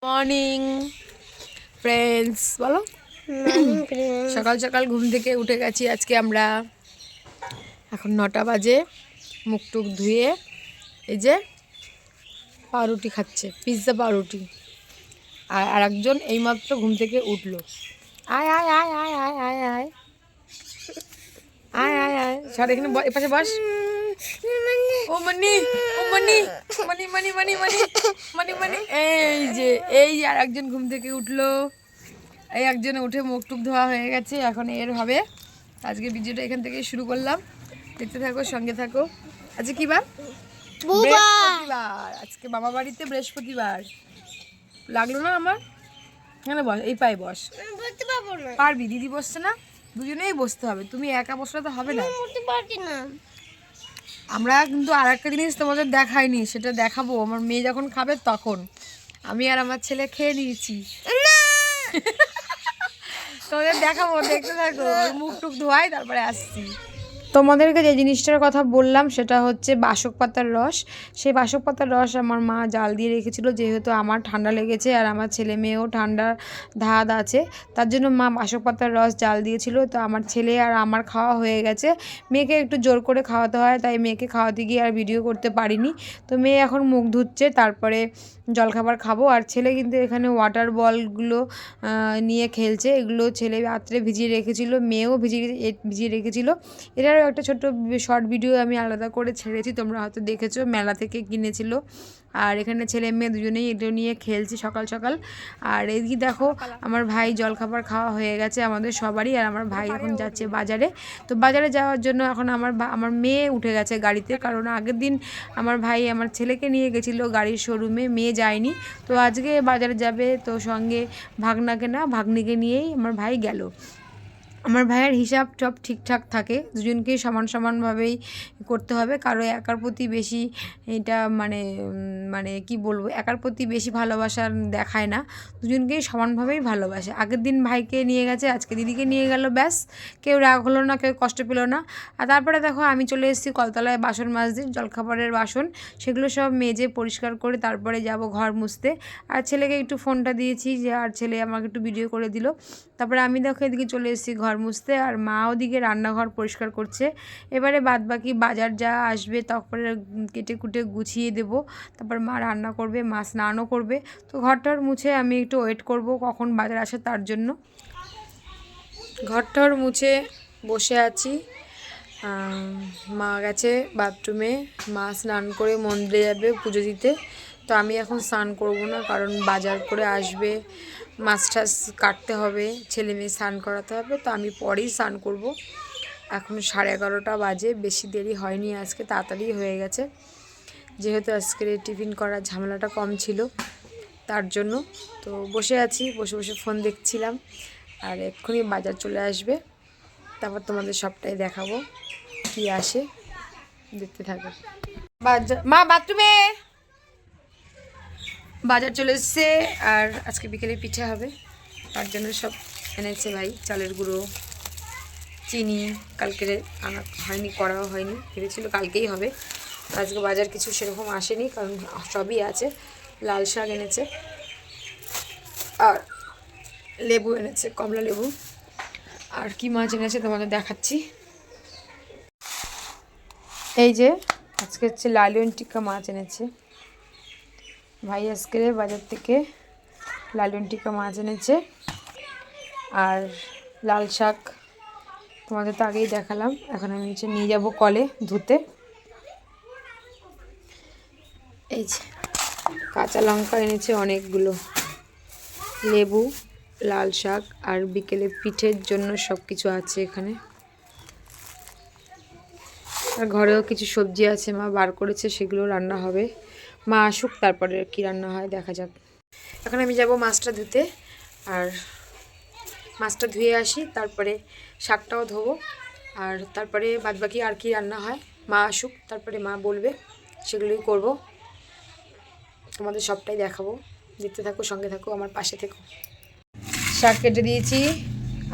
Morning friends, বলো। সকাল সকাল ঘুম থেকে উঠে গেছি আজকে আমরা। এখন 9টা বাজে। মুখ টুক ধুয়ে এই যে পাউরুটি খাচ্ছে, পিৎজা পাউরুটি। আর আরেকজন এইমাত্র ঘুম থেকে উঠলো। আয় আয় আয় আয় আয় আয় আয় আয় আয় আয় সর, এখানে এপাশে বস। ও মনি, ও মনি, মনি মনি মনি মনি মনি মনি। এই যে আর একজন ঘুম থেকে উঠলো। এই একজনে উঠে মুখ টুক ধোয়া হয়ে গেছে, এখন এর হবে। আজকে ভিডিওটা এখান থেকে শুরু করলাম, দেখতে থাকো, সঙ্গে থাকো। আজকে কি বার? বৃহস্পতিবার। আজকে বাবা বাড়িতে বৃহস্পতিবার। লাগলো না আমার? এখানে বস, এই পায়ে বস। পারবি, দিদি বসছে না, দুজনেই বসতে হবে। তুমি একা বসলে তো হবে না। আমরা কিন্তু আর একটা জিনিস তোমাদের দেখাইনি, সেটা দেখাবো আমার মেয়ে যখন খাবে তখন। আমি আর আমার ছেলে খেয়ে নিয়েছি, তোমাদের দেখাবো, দেখতে থাকো। মুখ টুক ধোয়াই তারপরে আসছি। তোমাদেরকে যে জিনিসটার কথা বললাম সেটা হচ্ছে বাসক পাতার রস। সেই বাসক পাতার রস আমার মা জাল দিয়ে রেখেছিল, যেহেতু আমার ঠান্ডা লেগেছে আর আমার ছেলে মেয়েও ঠান্ডার ধাত আছে, তার জন্য মা বাসক পাতার রস জাল দিয়েছিল। তো আমার ছেলে আর আমার খাওয়া হয়ে গেছে। মেয়েকে একটু জোর করে খাওয়াতে হয়, তাই মেয়েকে খাওয়াতে গিয়ে আর ভিডিও করতে পারিনি। তো মেয়ে এখন মুখ ধুচ্ছে, তারপরে জলখাবার খাবো। আর ছেলে কিন্তু এখানে ওয়াটার বলগুলো নিয়ে খেলছে। এগুলো ছেলে রাত্রে ভিজিয়ে রেখেছিল, মেয়েও ভিজিয়ে রেখেছিল। এটারও একটা ছোট্ট শর্ট ভিডিও আমি আলাদা করে ছেড়েছি, তোমরা হয়তো দেখেছো, মেলা থেকে কিনেছিল। আর এখানে ছেলে মেয়ে দুজনেই এগুলো নিয়ে খেলছি সকাল সকাল। আর এদিকে দেখো আমার ভাই জলখাবার খাওয়া হয়ে গেছে আমাদের সবারই। আর আমার ভাই এখন যাচ্ছে বাজারে। তো বাজারে যাওয়ার জন্য এখন আমার মেয়ে উঠে গেছে গাড়িতে, কারণ আগের দিন আমার ভাই আমার ছেলেকে নিয়ে গেছিলো গাড়ির শোরুমে, মেয়ে যায়নি। তো আজকে বাজারে যাবে, তো সঙ্গে ভাগ্নিকে নিয়েই আমার ভাই গেল। আমার ভাইয়ের হিসাব সব ঠিকঠাক থাকে, দুজনকেই সমানভাবেই করতে হবে। কারো একার প্রতি বেশি এটা মানে কি বলবো, একার প্রতি বেশি ভালোবাসা দেখায় না, দুজনকেই সমানভাবেই ভালোবাসে। আগের দিন ভাইকে নিয়ে গেছে, আজকে দিদিকে নিয়ে গেল, ব্যাস, কেউ রাগ হলো না, কেউ কষ্ট পেল না। আর তারপরে দেখো আমি চলে এসেছি কলতলায় বাসন মাজতে, জলখাবারের বাসন সেগুলো সব মেজে পরিষ্কার করে তারপরে যাব ঘর মুছতে। আর ছেলেকে একটু ফোনটা দিয়েছি, যে আর ছেলে আমাকে একটু ভিডিও করে দিল। তারপরে আমি দেখো এদিকে চলে এসেছি ঘর মুছতে, আর মা ওদিকে রান্নাঘর পরিষ্কার করছে। এবারে বাদবাকি বাজার যা আসবে তারপরে কেটে কুটে গুছিয়ে দেব, তারপর মা রান্না করবে, মা স্নানও করবে। তো ঘরটার মুছে আমি একটু ওয়েট করব কখন বাজার আসে তার জন্য। ঘরটার মুছে বসে আছি। মা গেছে বাথরুমে, মা স্নান করে মন্দিরে যাবে পুজো দিতে। তো আমি এখন স্নান করব না, কারণ বাজার করে আসবে, মাছ টাছ কাটতে হবে, ছেলে মেয়ে স্নান করাতে হবে। তো আমি পরেই স্নান করব। এখন 11:30 বাজে, বেশি দেরি হয়নি, আজকে তাড়াতাড়ি হয়ে গেছে, যেহেতু আজকের টিফিন করার ঝামেলাটা কম ছিল তার জন্য। তো বসে আছি, বসে বসে ফোন দেখছিলাম। আর এক্ষুনি বাজার চলে আসবে, তারপর তোমাদের সবটাই দেখাবো কি আসে, দেখতে থাকো। মা বাথরুমে, বাজার চলে এসছে। আর আজকে বিকেলে পিঠে হবে, তার জন্য সব এনেছে ভাই, চালের গুঁড়ো, চিনি। কালকে আনা হয়নি, করাও হয়নি, ভেবেছিল কালকেই হবে। আজকে বাজার কিছু সেরকম আসেনি, কারণ সবই আছে। লাল শাক এনেছে, আর লেবু এনেছে, কমলা লেবু। আর কি মাছ এনেছে তোমাদের দেখাচ্ছি। এই যে আজকে হচ্ছে লালিয়ন টিক্কা মাছ এনেছে ভাই, আজকে বাজার থেকে লালিয়ন টিক্কা মাছ এনেছে। আর লাল শাক তোমাদের তো আগেই দেখালাম, এখন আমি নিয়ে যাব কলে ধুতে। এই যে কাঁচা লঙ্কা এনেছে অনেকগুলো, লেবু, লাল শাক, আর বিকেলে পিঠের জন্য সব কিছু আছে এখানে। আর ঘরেও কিছু সবজি আছে, মা বার করেছে, সেগুলো রান্না হবে। মা আসুক তারপরে কি রান্না হয় দেখা যাক। এখন আমি যাব মাছটা ধুতে, আর মাছটা ধুয়ে আসি, তারপরে শাকটাও ধোবো। আর তারপরে বাদবাকি আর কি রান্না হয়, মা আসুক তারপরে মা বলবে, সেগুলোই করব। তোমাদের সবটাই দেখাবো, দেখতে থাকো, সঙ্গে থাকো, আমার পাশে থেকো। শাক কেটে দিয়েছি,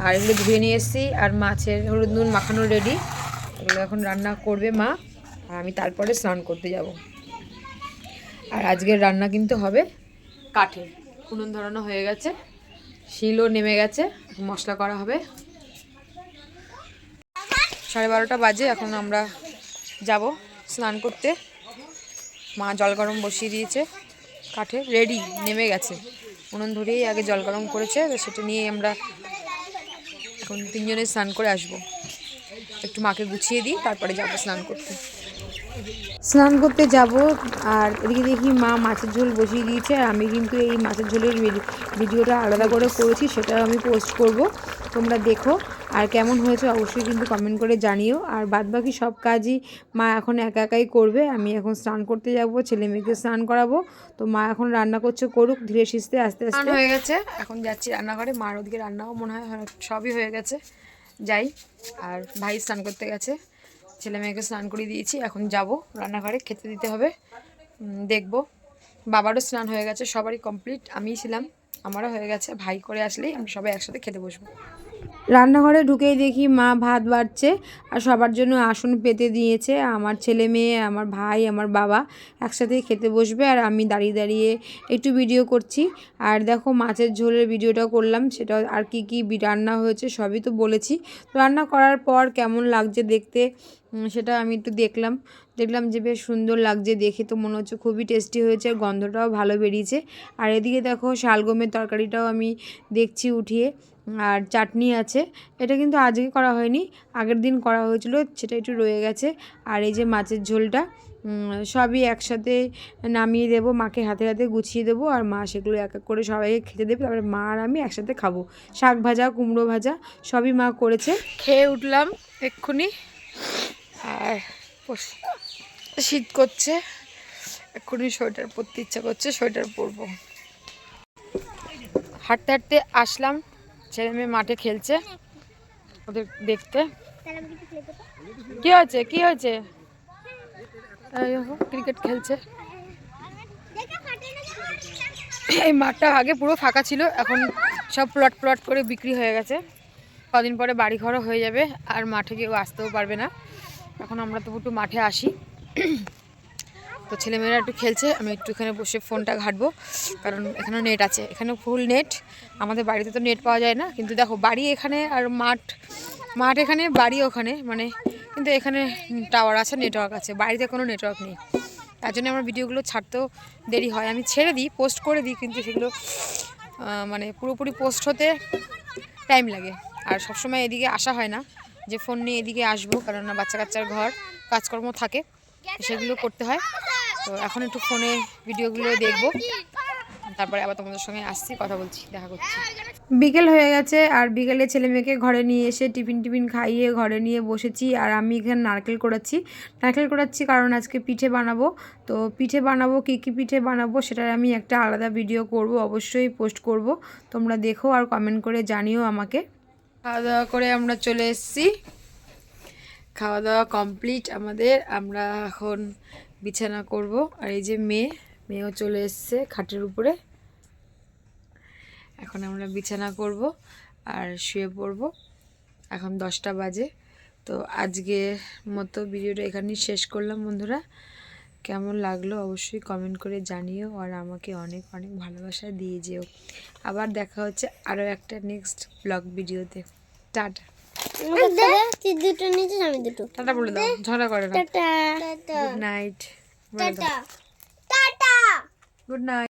আর এগুলো ধুয়ে নিয়ে এসেছি, আর মাছের হলুদ নুন মাখানো রেডি। এগুলো এখন রান্না করবে মা, আর আমি তারপরে স্নান করতে যাব। আর আজকের রান্না কিন্তু হবে কাঠে, উনুন ধরানো হয়ে গেছে, শিলও নেমে গেছে, মশলা করা হবে। 12:30 বাজে, এখন আমরা যাব স্নান করতে। মা জল গরম বসিয়ে দিয়েছে কাঠে, রেডি, নেমে গেছে। উনুন ধরিয়েই আগে জল গরম করেছে, তো সেটা নিয়েই আমরা এখন 3 জনে স্নান করে আসবো। একটু মাকে গুছিয়ে দিই, তারপরে যাবো স্নান করতে। স্নান করতে যাব, আর এদিকে দেখি মা মাছের ঝোল বসিয়ে দিয়েছে। আর আমি কিন্তু এই মাছের ঝোলের ভিডিওটা আলাদা করে করেছি, সেটা আমি পোস্ট করব, তোমরা দেখো। আর কেমন হয়েছে অবশ্যই কিন্তু কমেন্ট করে জানিও। আর বাদবাকি সব কাজই মা এখন একা একাই করবে। আমি এখন স্নান করতে যাব, ছেলে মেয়েকে স্নান করাবো। তো মা এখন রান্না করছে, করুক ধীরে সুস্থে, আস্তে আস্তে। হয়ে গেছে, এখন যাচ্ছি রান্নাঘরে। মার ওদিকে রান্নাও মনে হয় সবই হয়ে গেছে, যাই। আর ভাই স্নান করতে গেছে, ছেলে মেয়েকে স্নান করিয়ে দিয়েছি। এখন যাব রান্নাঘরে, খেতে দিতে হবে, দেখব। বাবারও স্নান হয়ে গেছে, সবারই কমপ্লিট। আমিই ছিলাম, আমারও হয়ে গেছে। ভাই করে আসলেই আমরা সবাই একসাথে খেতে বসবো। রান্নাঘরে ঢুকেই দেখি মা ভাত বাড়ছে, আর সবার জন্য আসন পেতে দিয়েছে। আমার ছেলে মেয়ে, আমার ভাই, আমার বাবা একসাথেই খেতে বসবে। আর আমি দাঁড়িয়ে দাঁড়িয়ে একটু ভিডিও করছি। আর দেখো মাছের ঝোলের ভিডিওটা করলাম, সেটা আর কি কি রান্না হয়েছে সবই তো বলেছি। তো রান্না করার পর কেমন লাগছে দেখতে, সেটা আমি একটু দেখলাম যে বেশ সুন্দর লাগছে দেখে। তো মনে হচ্ছে খুবই টেস্টি হয়েছে, গন্ধটাও ভালো বেরিয়েছে। আর এদিকে দেখো শালগমের তরকারিটাও আমি দেখছি উঠিয়ে, আর চাটনি আছে। এটা কিন্তু আজকে করা হয়নি, আগের দিন করা হয়েছিল, সেটা একটু রয়ে গেছে। আর এই যে মাছের ঝোলটা, সবই একসাথে নামিয়ে দেবো, মাকে হাতে হাতে গুছিয়ে দেবো। আর মা সেগুলো এক এক করে সবাইকে খেতে দেবে, তারপরে মা আর আমি একসাথে খাবো। শাক ভাজা, কুমড়ো ভাজা সবই মা করেছে। খেয়ে উঠলাম এক্ষুনি, আর শীত করছে, এক্ষুনি সোয়েটার পরতে ইচ্ছা করছে, সোয়েটার পরবো। হাঁটতে হাঁটতে আসলাম, ছেলে মেয়ে মাঠে খেলছে, ওদের দেখতে। কি হয়েছে, কি হয়েছে? ক্রিকেট খেলছে। এই মাঠটা আগে পুরো ফাঁকা ছিল, এখন সব প্লট করে বিক্রি হয়ে গেছে। কদিন পরে বাড়ি ঘরও হয়ে যাবে, আর মাঠে কেউ আসতেও পারবে না। এখন আমরা তবু একটু মাঠে আসি। তো ছেলেমেয়েরা একটু খেলছে, আমি একটু এখানে বসে ফোনটা ঘাঁটবো, কারণ এখানে নেট আছে, এখানে ফুল নেট। আমাদের বাড়িতে তো নেট পাওয়া যায় না, কিন্তু দেখো বাড়ি এখানে আর মাঠ এখানে, বাড়ি ওখানে, মানে কিন্তু এখানে টাওয়ার আছে, নেটওয়ার্ক আছে, বাড়িতে কোনো নেটওয়ার্ক নেই। তার জন্য আমার ভিডিওগুলো ছাড়তেও দেরি হয়। আমি ছেড়ে দিই, পোস্ট করে দিই, কিন্তু সেগুলো মানে পুরোপুরি পোস্ট হতে টাইম লাগে। আর সবসময় এদিকে আসা হয় না, যে ফোন নিয়ে এদিকে আসবো, কারণ বাচ্চা কাচ্চার ঘর, কাজকর্ম থাকে, সেগুলো করতে হয়। তো এখন একটু ফোনে ভিডিওগুলো দেখবো, তারপরে আবার তোমাদের সঙ্গে আসছি, কথা বলছি, দেখা করছি। বিকেল হয়ে গেছে, আর বিকেলে ছেলে মেয়েকে ঘরে নিয়ে এসে টিফিন খাইয়ে ঘরে নিয়ে বসেছি। আর আমি এখানে নারকেল কোড়াচ্ছি, কারণ আজকে পিঠে বানাবো। তো পিঠে বানাবো, কী কী পিঠে বানাবো সেটার আমি একটা আলাদা ভিডিও করব, অবশ্যই পোস্ট করব, তোমরা দেখো আর কমেন্ট করে জানিও আমাকে। খাওয়া দাওয়া করে আমরা চলে এসেছি, খাওয়া দাওয়া কমপ্লিট আমাদের। আমরা এখন বিছানা করব। আর এই যে মেয়েও চলে এসছে খাটের উপরে। এখন আমরা বিছানা করব আর শুয়ে পড়ব। এখন 10টা বাজে। তো আজকের মতো ভিডিওটা এখানেই শেষ করলাম বন্ধুরা। কেমন লাগলো অবশ্যই কমেন্ট করে জানিও, আর আমাকে অনেক অনেক ভালোবাসা দিয়ে যেও। আবার দেখা হচ্ছে আরও একটা নেক্সট ব্লগ ভিডিওতে। টাটা। দুটো নিচে, আমি দুটো টাটা বলে দাও, ঝগড়া করে না। Good night. Tata. Good night.